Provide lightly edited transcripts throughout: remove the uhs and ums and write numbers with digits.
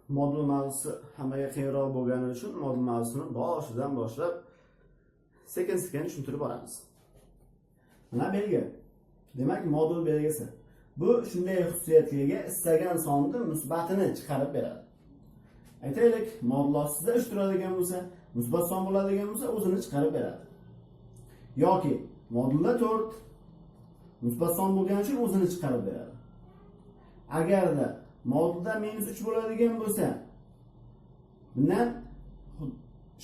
modul mavzusi hammaga qiyinroq bo'lgani uchun modul mavzusini boshidan boshlab sekin-sekin tushuntirib boramiz. Mana belgi. Demak, modul belgisi. Bu shunday xususiyatga ega istagan sonni musbatini chiqarib beradi. Aytaylik, modullar sizda 3 turadigan bo'lsa, musbat son bo'ladigan bo'lsa, o'zini chiqarib beradi. Yoki modulda 4 musbat son bo'lgani uchun o'zini chiqarib beradi. Agarda modulda -3 bo'ladigan bo'lsa, bundan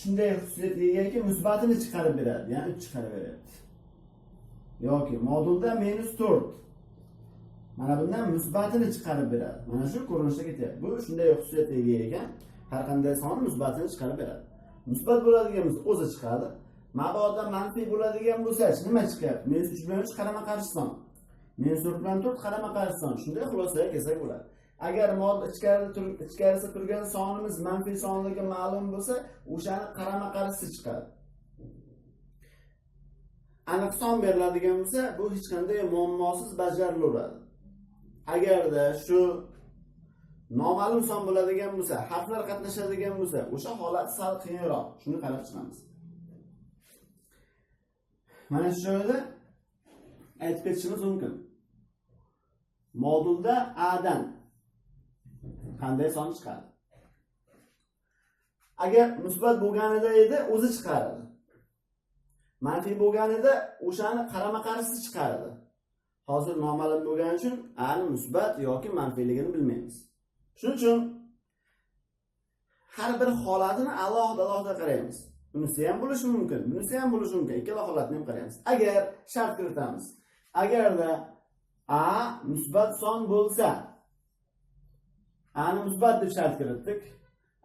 shunday xususiyatga egaki musbatini chiqarib beradi, ya'ni 3 chiqarib beradi. Yoki modulda -4. Mana bundan musbatini chiqarib beradi. Mana shu ko'rinishda ketyapti. Bu shunday xususiyatga ega ekan, har qanday son musbatini chiqarib beradi. Musbat bo'ladigan bo'lsa o'zi chiqadi. Mabodo manfiy bo'ladigan bo'lsa-chi nima chiqyapti? -3 bilan 3 qarama-qarshi son. -4 bilan 4 qarama-qarshi son. Shunday xulosaga kelsak bo'ladi. Agar modul ichkarisida turgan sonimiz manfiy sonligi ma'lum bo'lsa, o'shani qarama-qarshisi chiqadi. Aniq son beriladigan bo'lsa, bu hech qanday muammosiz bajarilaveradi. Agarda shu noma'lum son bo'ladigan bo'lsa, harflar qatnashadigan bo'lsa, o'sha holat sal qiyinroq. Shuni qarab chiqamiz. Mana shu joyda aytib ketishimiz mumkin. Modulda A dan qanday son chiqadi? Agar musbat bo'lganida edi, o'zi chiqaradi. Manfiy bo'lganida o'shani qarama-qarshisi chiqaradi. Hozir noma'lum bo'lgani uchun A ni musbat yoki manfiyligini bilmaymiz. Shuning uchun har bir holatini alohida qaraymiz. Bunisi ham bo'lishi mumkin, bunisi ham bo'lishi mumkin. Ikkala holatni ham qaraymiz. Agar shart kiritamiz. Agarda A musbat son bo'lsa, A ni musbat deb shart kiritdik.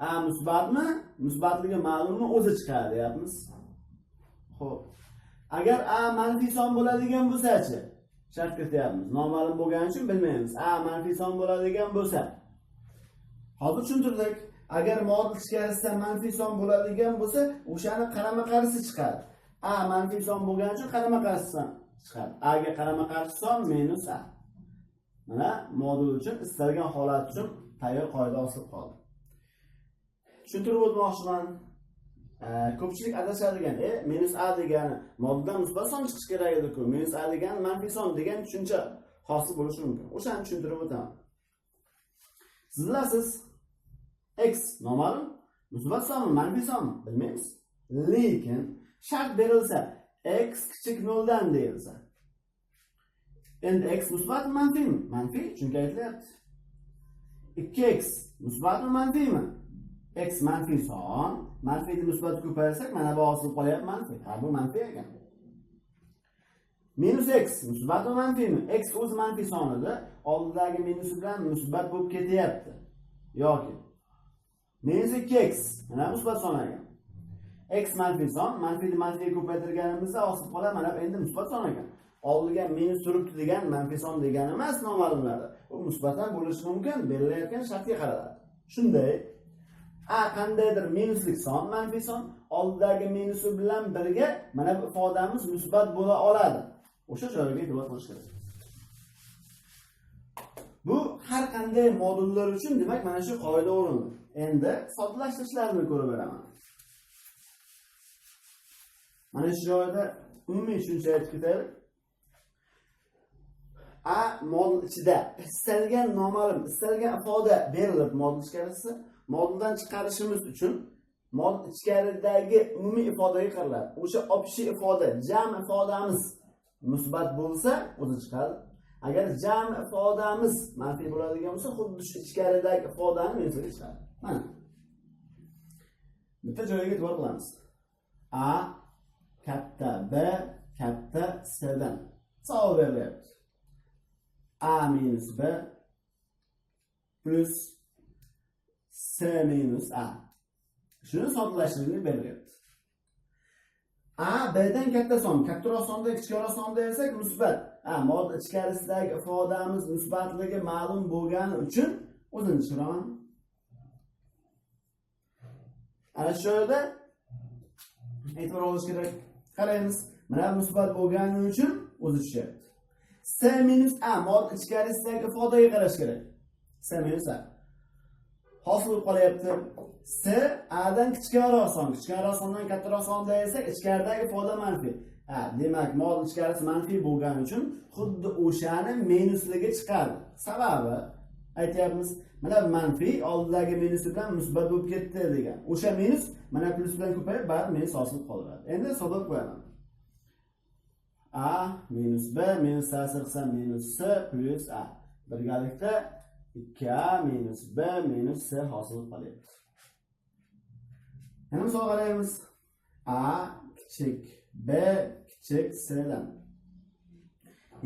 A musbatmi? Musbatligi ma'lummi? O'zi chiqadi, deyapmiz. Xo'p. Agar A manfiy son bo'ladigan bo'lsa-chi? Shart kirityapmiz. Noma'lum bo'lgani uchun bilmaymiz. A manfiy son bo'ladigan bo'lsa. Hozir tushuntirdik. Agar modul ichkarisida manfiy son bo'ladigan bo'lsa, o'shani qarama-qarshisi chiqadi. A manfiy son bo'lgani uchun qarama-qarshi son chiqadi. A ga qarama-qarshi son -A. Mana modul uchun istalgan holat uchun tayyor qoida osilib qoldi. Tushuntirib o'tmoqchiman. Ko'pchilik adashadigan, -A degani moduldan musbat son chiqish kerak edi-ku. -A degani manfiy son degan tushuncha hosil bo'lishi mumkin. O'shani tushuntirib o'taman. Siz bilasiz, x noma'lum, musbat sonmi, manfiy sonmi bilmaymiz. Lekin shart berilsa, x kichik 0 dan deyilsa. Endi x musbatmi, manfiymi? Manfiy, chunki aytilyapti. 2x musbatmi, manfiymi? X manfiy son, manfiyni musbat ko'paytirsak, mana bu hosil qolyapti manfiy. Ha, bu manfiy ekan. -x musbatmi, manfiymi? X o'zi manfiy son edi, oldidagi minus bilan musbat bo'lib ketyapti. Yoki -2x, mana musbat son ekan. X manfiy son, manfiyni manfiyga ko'paytirganimizda hosil qoladi, mana endi musbat son ekan. Oldiga minus turibdi degan manfiy son degani emas noma'lumlarda. Bu musbat ham bo'lishi mumkin, berilayotgan shartga qarab. Shunday A qandaydir minuslik son, manfiy son, oldidagi minusi bilan birga mana bu ifodamiz musbat bo'la oladi. O'sha joyga e'tibor qilish kerak. Bu har qanday modullar uchun demak mana shu qoida o'rinli. Endi soddalashtirishlarni ko'rib beraman. Mana shu joyda umumiy tushuncha aytib ketaylik. A modul ichida istalgan noma'lum, istalgan ifoda berilib modul ichkarisida, moduldan chiqarishimiz uchun modul ichkaridagi umumiy ifodaga qaraladi. O'sha общий ifoda, jam ifodamiz musbat bo'lsa, o'zi chiqadi. Agar jam ifodamiz manfiy bo'ladigan bo'lsa, xuddi shu ichkaridagi ifodani mensiga chiqadi. Mana. Bitta joyga e'tibor qilamiz. A katta B katta C dan savol berilyapti. A minus B plus C minus A. Shuni soddalashtirishni berilyapti. A B'dan katta son, kattaroq sondan kichikroq son desak musbat. Modul ichkarisidagi ifodamiz musbatligi ma'lum bo'lgani uchun o'zini tushiraman. Ana shu yerda e'tibor olish kerak. Qaraymiz. Mana musbat bo'lgani uchun o'zi tushyapti. C minus A modul ichkarisidagi ifodaga qarash kerak. C minus A. hosil bo'lib qolyapti. S A'dan kichikroq son, kichikroq sondan kattaroq sonda esa ichkaridagi ifoda manfiy. Demak, mod ichkarisi manfiy bo'lgani uchun xuddi o'shani minusligi chiqadi. Sababi aytyapmiz, mana manfiy oldidagi minus bilan musbat bo'lib ketdi degan. O'sha minus mana plus bilan ko'payib, baribir minus hosil qolaveradi. Endi hisoblab qo'yaman. A minus B minus A qilsam minus C plus A. Birgalikda 2A minus B minus C hosil qolyapti. Yana misol qaraymiz. A kichik B kichik C'dan.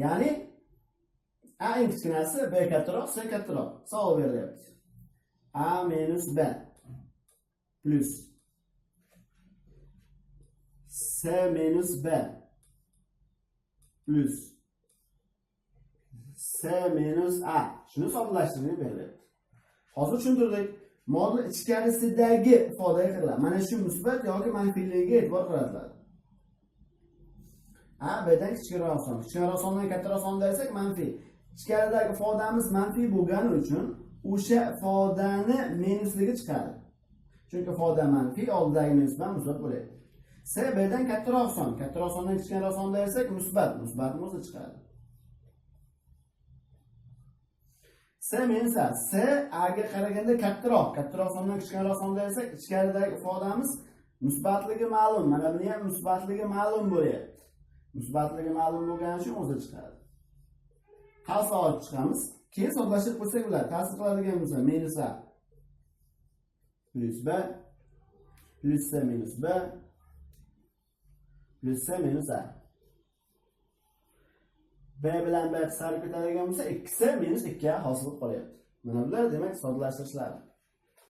Ya'ni A eng kichkinasi B kattaroq, C kattaroq. Savol berilyapti. A minus B plus C minus B plus C minus A. Shuni soddalashtirib beryapti. Hozir tushuntirdik. Modul ichkarisidagi ifodaga qarab, mana shu musbat yoki manfiyligiga e'tibor qaratadi. A B'dan kichikroq son, kichikroq sondan kattaroq sonda desak manfiy. Ichkaridagi ifodamiz manfiy bo'lgani uchun o'sha ifodani minusligi chiqadi. Chunki ifoda manfiy, oldidagi minus bilan musbat bo'ladi. C B'dan kattaroq sondan kichikroq sonda desak musbatimiz chiqadi. C minus A. C A ga qaraganda kattaroq sondan kichikroq sonda desak ichkaridagi ifodamiz musbatligi ma'lum. Mana buni ham musbatligi ma'lum bo'lyapti. Musbatligi ma'lum bo'lgani uchun o'zi chiqadi. Qarsa olib chiqamiz. Keyin soddalashtirib qo'ysak bo'ladi. Ta'sir qiladigan bo'lsa minus A plus B plus C minus B plus C minus A. B bilan B qisqarib ketadigan bo'lsa 2C minus 2A hosil qolyapti. Mana bular demak soddalashtirishlar.